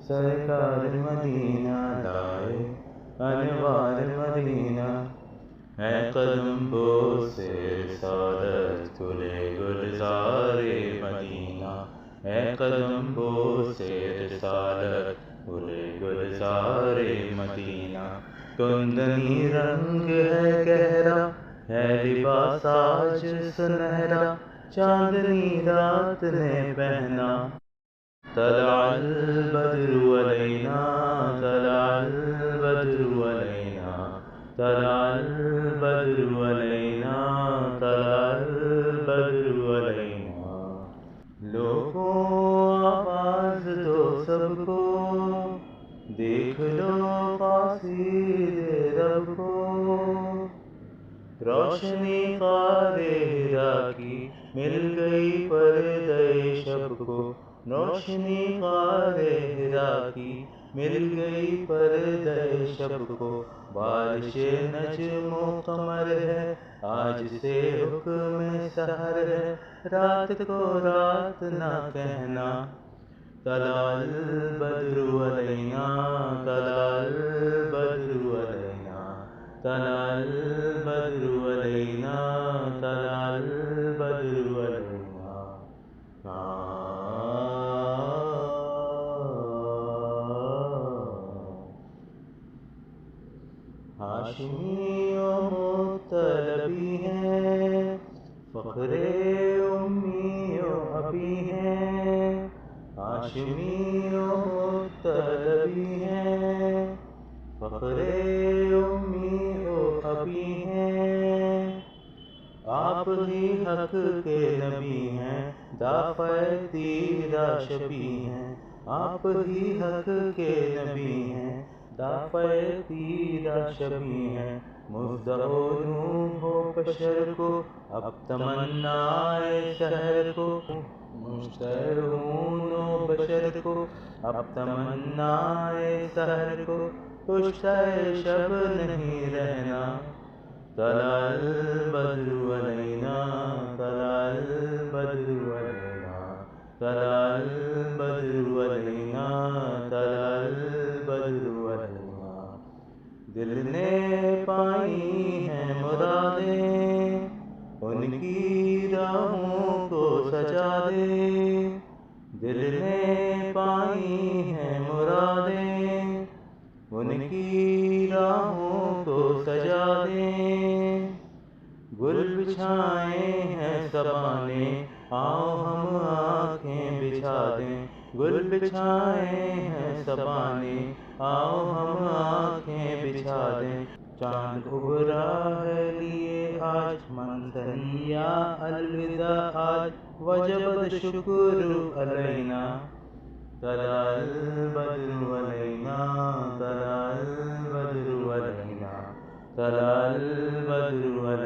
سرکار مدینہ لائے انوار مدینہ، ہے قدم بوس رسالت گلے گلزار مدینہ، ہے قدم بوس رسالت گلے گلزار مدینہ۔ کندنی رنگ ہے گہرا، ہے لباس آج سنہرا، چاندنی رات نے پہنا۔ طلع البدر علینا، طلع البدر علینا، طلع البدر علینا، طلع البدر علینا۔ لوگوں آواز دو سب کو، دیکھ لو قاصد رب کو۔ روشنی غار ہرا کی مل گئی پردہ شب کو، روشنی غار ہرا کی مل گئی پردہ شب کو۔ بارش نجم و قمر ہے، آج سے حکم سحر ہے، رات کو رات نہ کہنا۔ طلع البدر علینا، طلع البدر علینا، طلع البدر علینا، طلع البدر علینا۔ ہاشمی و مطلبی ہیں، فخر امی و ابی ہیں، ہاشمی و مطلبی ہیں، فخر امی و ابی ہیں۔ آپ ہی حق کے نبی ہیں، دافع تیرا شبی ہیں، آپ ہی حق کے نبی ہیں، دافع تیرا شبی ہیں۔ مفدی نوح و بشر کو اب تمنا سحر کو، مشتاق ہوں و بشر کو اب تمنا سحر کو، کشتہ شب نہیں رہنا۔ طلع البدر علینا، طلع البدر علینا، طلع البدر علینا، طلع البدر علینا۔ دل نے پائی ہیں مرادیں، ان کی راہوں کو سجا دے۔ دل نے پائی ہیں مرادیں، ان کی راہوں کو سجا دیں۔ گل بچھائے ہیں صبا نے، آؤ ہم آنکھیں بچھا دیں۔ گل بچھائے ہیں صبا نے، آؤ ہم آنکھیں بچھا دیں۔ چاند ابھرا ہے لیے آج منثنیا الوداع آج، وجب الشکر علینا۔ طلع البدر علینا، طلع البدر علینا، طلع البدر علینا۔